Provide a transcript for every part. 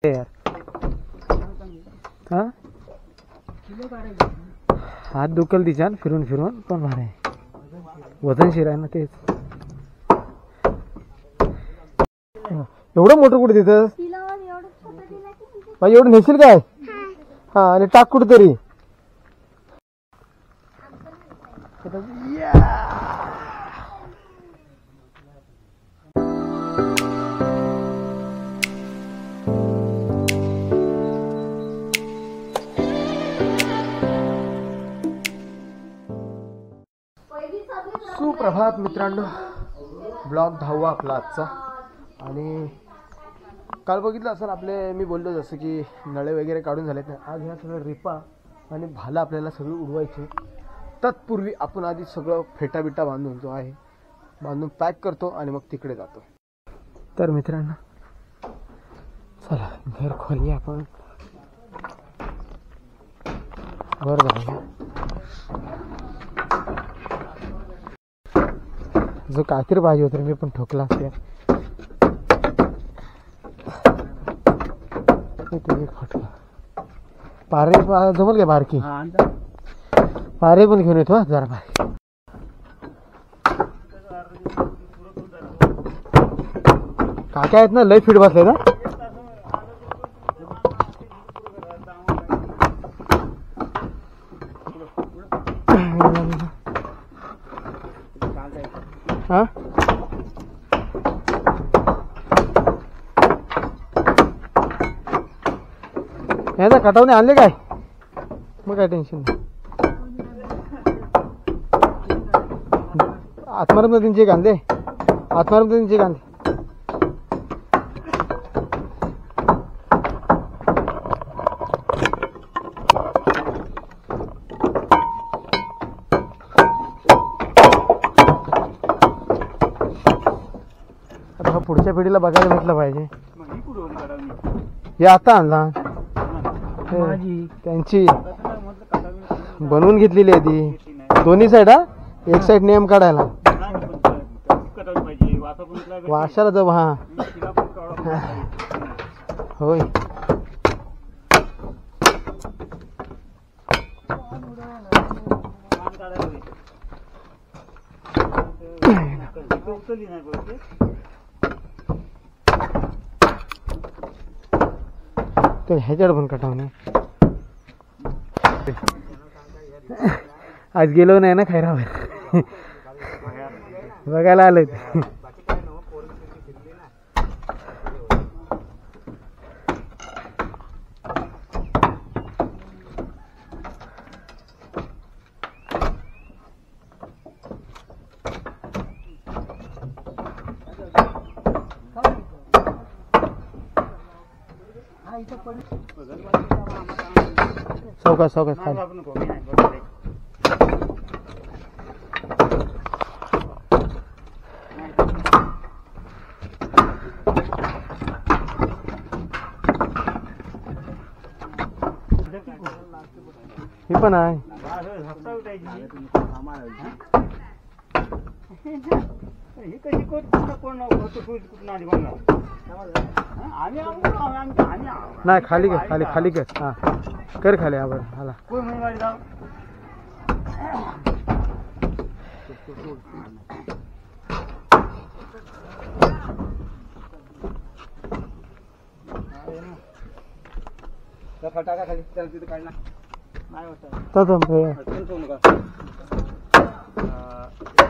यार हा हात दुखल तिच्या फिरून फिरून पण भारी वजनशीर आहे ना तेच. एवढं मोठं कुठे तिथं बाई एवढं नेशील काय? हा आणि टाक कुठे तरी. सुप्रभात मित्रांनो, ब्लॉग 10वा आपला आजचा. आणि काल बघितलं असेल आपले मी बोललो जसं की नळे वगैरे काढून झालेत ना. आज ह्या सगळं रिपा आणि भाला आपल्याला सगळी उडवायची. तत्पूर्वी आपण आधी सगळं फेटा बिटा बांधून जो आहे बांधून पॅक करतो आणि मग तिकडे जातो. तर मित्रांनो चला घर खोलूया आपण. घर बघा जो काहीतरी पाहिजे होतं मी पण ठोकला असते. पारे जमल काय बारकी? पारे पण घेऊन येतो जरा बारकी. काका आहेत ना लय फीट बसले ना. हा याचा कटावणे आणले काय मग काय टेन्शन नाही. आत्माराम त्यांचे एक आणले. आत्माराम त्यांचे एक आणले. आता पुढच्या पिढीला बघायला भेटलं पाहिजे. हे आता आणला त्यांची बनवून घेतलेली आहे ती दोन्ही साईड. हा एक साईड नेम काढायला वाशाला जाऊ. हा होय तो ह्याच्यावर पण कटावणे. आज गेलो नाही ना खैरावर बघायला आलोय. सावकाश सावकाश हे पण आहे. नाही खाली कर खाली खाली कर. हा कर खाली. हा बरं आला.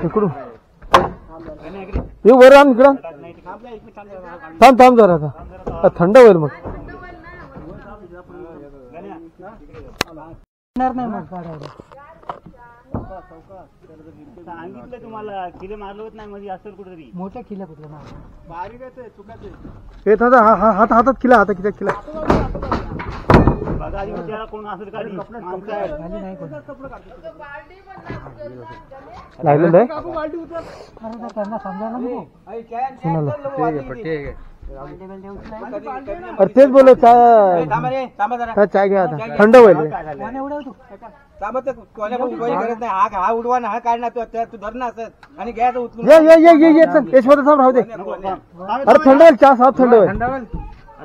इकडून ये वर आण इकडं. थांब थांब जरा आता थंड होईल मग. सांगितलं तुम्हाला किले मारलं होत नाही मध्ये असेल कुठेतरी मोठ्या किल्ल्या कुठल्या बारीक आहे चुकाच हात हातात किल्ला हातात किती किल्ला बघा आधी त्याला कोण असेल काढी नाही लागलेलं आहे. त्यांना समजायला अरे तेच बोलत चाय घ्या आता थंड होईल. हा उडवा ना हा काढणार तू धरणं असत आणि घ्यायचं उचलून ये यशवंत साहेब राहू दे. अरे थंड होईल चहा साहेब थंड होईल.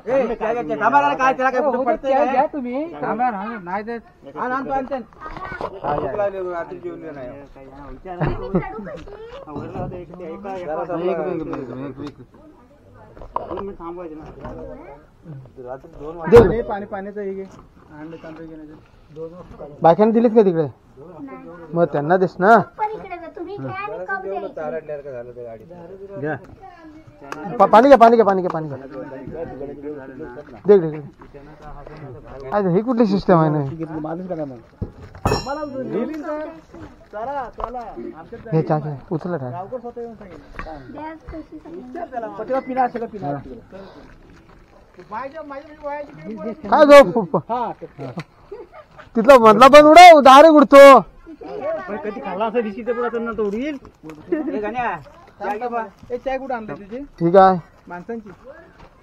थांबा काय त्याला काय कुठं पडतंय काय? घ्या तुम्ही थांबा ना, नाही तर आण, आण, तू आण, आण. भूक लागली बघ, आता जेवण नाही. जरा समजा. पाणी पाण्याचं हे घे. अंडे तांदूळ घेण्याचं. बायकांना दिलीत का तिकडे मग त्यांना दिस ना चारडल्यासारखं झालं त्या गाडीत. पाणी घ्या पाणी घ्या पाणी घ्या पाणी घ्या दे इकडे, इकडे. अरे ही कुठली सिस्टम आहे ना हे चाके उचला टाक काय झोप तिथला मधला पण उडव दारे उडतो कधी खाल्ला असं दिशी तर तो उडील. हे गाण्या, चाय घे बा. चाय कुठं आणली तुझी ठीक आहे माणसांची?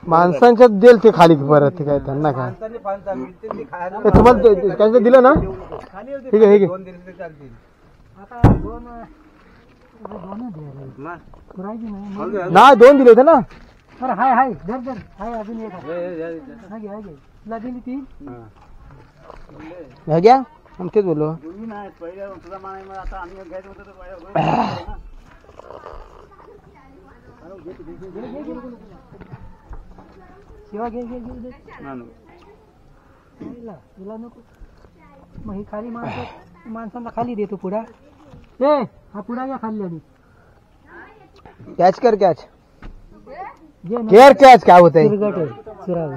माणसांच्यात देईल ते खाली परत ते काय त्यांना काय माणसांनी पानचा मिळते, ते खायला हे तुम्हाला काय दिलं ना ठीक आहे हे घे दोन दिले तरी चालतील. नाही दोन दिले होते ना हाय हाय धर धर हाय अजून एक आहे. हा घे, हा घे. तुला दिली ती हे घ्या आम्ही तेच बोललो शिवा घे घे घे तुला नको मग ही खाली माणसांना खाली देतो पुढा ए हा पुढा घ्या खाल्ली आणि कॅच कर कॅच घे ना. केअर कॅच काय होत चिरगट आहे, चिरावे.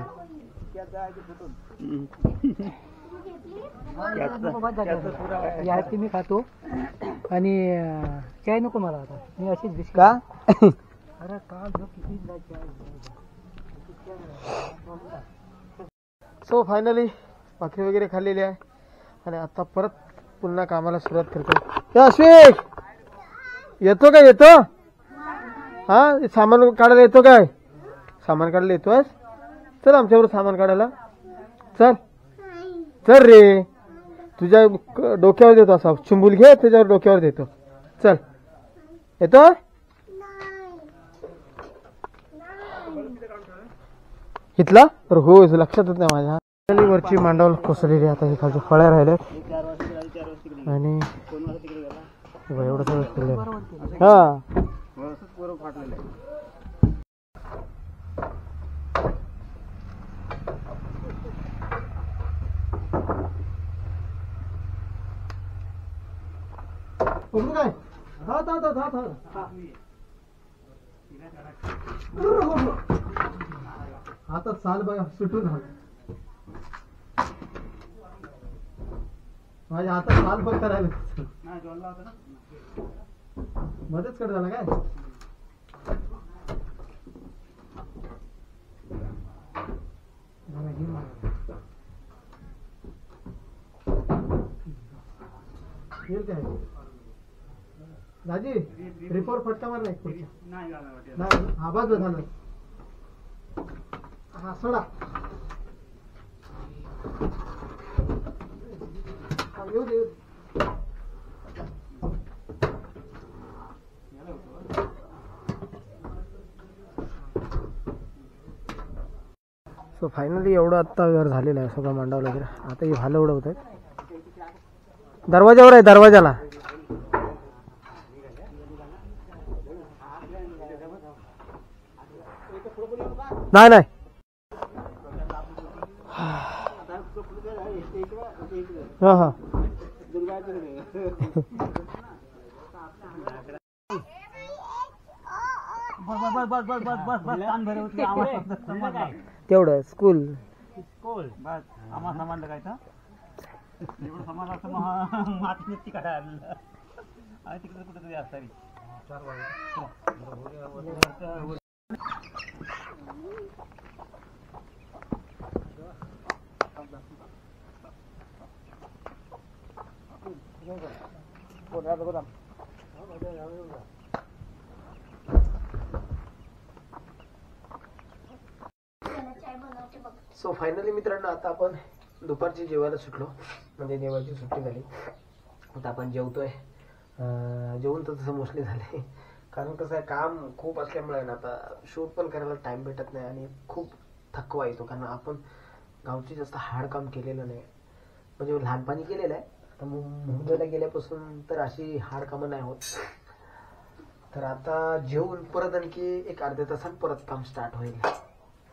या ती मी खातो आणि चाय नको मला आता मी अशीच बिस्किट. का अरे का झोप किती जायची आहे. सो फायनली भाकरी वगैरे खाल्लेली आहे आणि आता परत पुन्हा कामाला सुरुवात करतो. अश्विक येतो का येतो हा सामान काढायला येतो काय सामान काढायला येतोस चल आमच्याबरोबर सामान काढायला चल चल रे तुझ्या डोक्यावर देतो असा चुंबूल घे तुझ्यावर डोक्यावर देतो चल येतो इथला तर हो लक्षातच नाही माझ्या वरची मांडावर कोसळलेली आता हे खालचे फळ्या राहिल्यात आणि एवढं सगळं केलं हा काय आता चाल बघा सुटून माझ्या हातात चाल बघ करायला मध्येच कट झाला काय काय दाजी रिपोर्ट फटका मार नाही आवाज झाला हा सोडा येऊ दे सो फायनली एवढं आत्ता वेळ झालेला आहे सगळं मांडावं वगैरे आता हे भालं उडवत आहेत दरवाजावर आहे दरवाजाला नाही नाही हा हा तेवढं स्कूल बस आम्हाला सामान काय एवढं सामान असं माती काढायला आणि तिकडे कुठेतरी असतात सो फायनली मित्रांनो आता आपण दुपारची जेवायला सुटलो म्हणजे जेवायची सुट्टी झाली आता आपण जेवतोय जेवण तर तसं मोस्टली झाले कारण कसं आहे काम खूप असल्यामुळे ना आता शूट पण करायला टाइम भेटत नाही आणि खूप थकवा येतो, कारण आपण गावची जास्त हाडकाम केलेलं नाही, म्हणजे लहानपणी केलेलं आहे. आता मुंबईला गेल्यापासून तर अशी हाडकामं नाही होत. तर आता जेवून परत आणखी एक अर्ध्या तासात परत काम स्टार्ट होईल.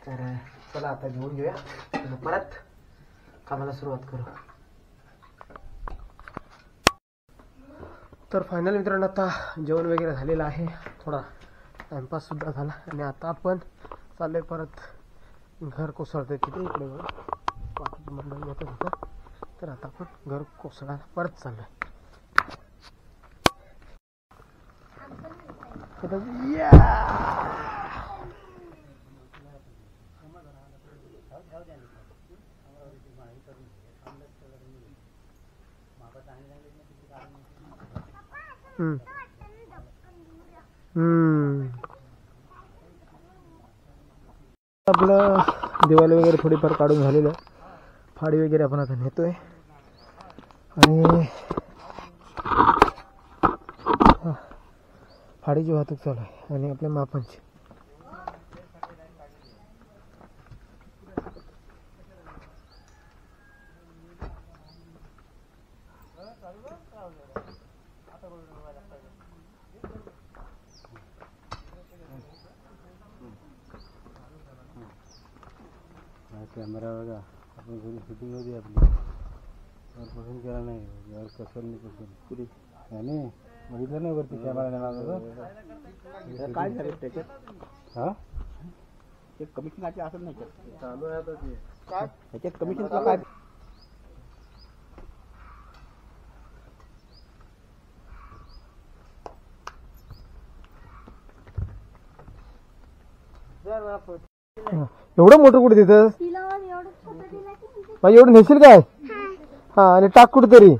तर चला आता जेवून घेऊया आणि परत कामाला सुरुवात करू. तर फायनल मित्रांनो आता जेवण वगैरे झालेलं आहे, थोडा टाइमपास सुद्धा झाला आणि आता आपण चाललोय परत घर कोसळतोय तिथे इकडे बाकीची मंडळी येतात तिथं. तर आता आपण घर कोसळायला परत चाललोय. आपलं दिवाळी वगैरे थोडीफार काढून झालेलं आहे. फाडी वगैरे आपण आता नेतोय आणि फाडीची वाहतूक चालू आहे आणि आपल्या मापांची. कॅमेरा बघा, आपण घरी शूटिंग होती आपली, पसंत केला नाही, यार कसं नाही पसंत याने बघितलं नाही वरती कॅमेरा नेला काय झालं त्याच्यात. हा ते कमिशनाचे असं नाही चालू आहे आता ते काय त्याच्यात कमिशनचं काय. एवढं मोठं कुठे तिथं एवढं नेशील काय. हा आणि टाक कुठे तरी.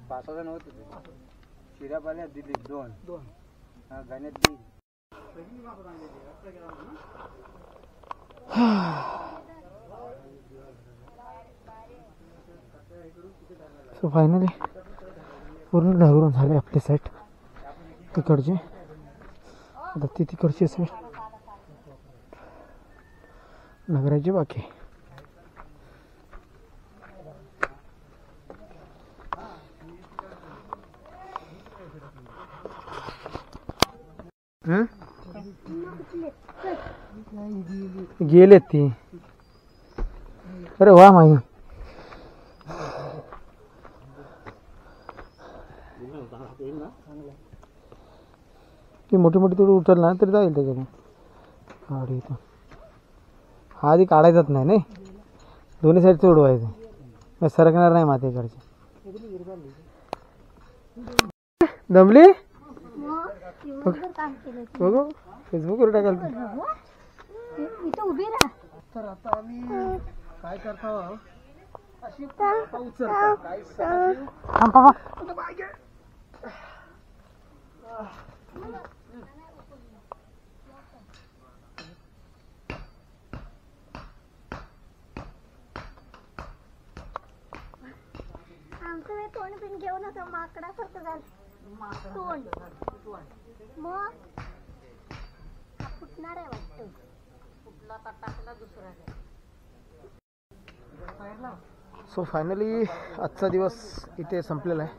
पाच जण होते, शिऱ्या पाण्यात दिली दोन, गाण्यात दिली. सो फायनली पूर्ण ढागरून झाले आपली साईट तिकडची. आता ती तिकडची साईट नगराची बाकी. गेलेत ती. अरे वा माई, ती मोठी मोठी थोडी उचल ना तरी जाईल त्याच्याने. गाडी इथं हा आधी काढायचाच नाही नाही, दोन्ही साईडचं उडवायचं, मग सरकणार नाही मातेकडचे. दमली बघू फेसबुकवर टाकायला. तर आता आम्ही काय करतो, अशी उचलतो काय आमचं तोंड पिन घेऊन असं माकडासारखं झालं. तोंड मग फुटणार आहे वाटतं. फुटला तर टाकला दुसरा. सो फायनली आजचा दिवस इथे संपलेला आहे.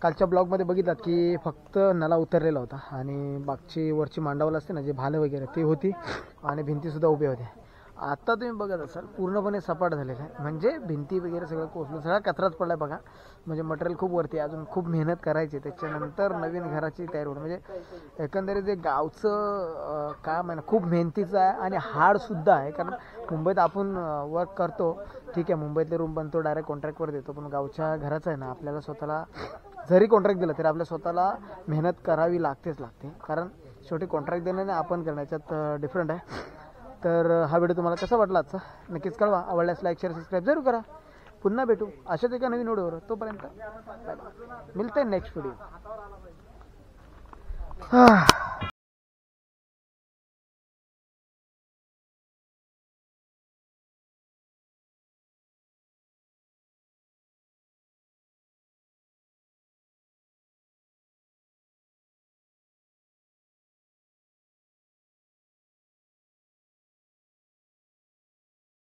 कालच्या ब्लॉगमध्ये बघितलात की फक्त नला उतरलेला होता आणि बागची वरची मांडावलं असते ना जे भालं वगैरे ते होती आणि भिंतीसुद्धा उभ्या होत्या. आता तुम्ही बघत असाल पूर्णपणे सपाट झालेलं आहे, म्हणजे भिंती वगैरे सगळं कोसलं, सगळा कचराच पडला आहे बघा. म्हणजे मटेरियल खूप वरती आहे, अजून खूप मेहनत करायची, त्याच्यानंतर नवीन घराची तयारी होईल. म्हणजे एकंदरीत जे गावचं काम आहे ना खूप मेहनतीचं आहे आणि हार्डसुद्धा आहे. कारण मुंबईत आपण वर्क करतो ठीक आहे, मुंबईतले रूम बनतो डायरेक्ट कॉन्ट्रॅक्टवर देतो, पण गावच्या घराचं आहे ना आपल्याला स्वतःला जरी कॉन्ट्रॅक्ट दिलं तरी आपल्या स्वतःला मेहनत करावी लागतेच लागते, कारण शेवटी कॉन्ट्रॅक्ट देण्याने आपण करण्याच्यात डिफरंट आहे. तर हा व्हिडिओ तुम्हाला कसा वाटला आजचा नक्कीच कळवा. आवडल्यास लाईक शेअर सबस्क्राईब जरूर करा. पुन्हा भेटू अशाच एका नवीन व्हिडिओवर. तोपर्यंत मिळते नेक्स्ट व्हिडिओ.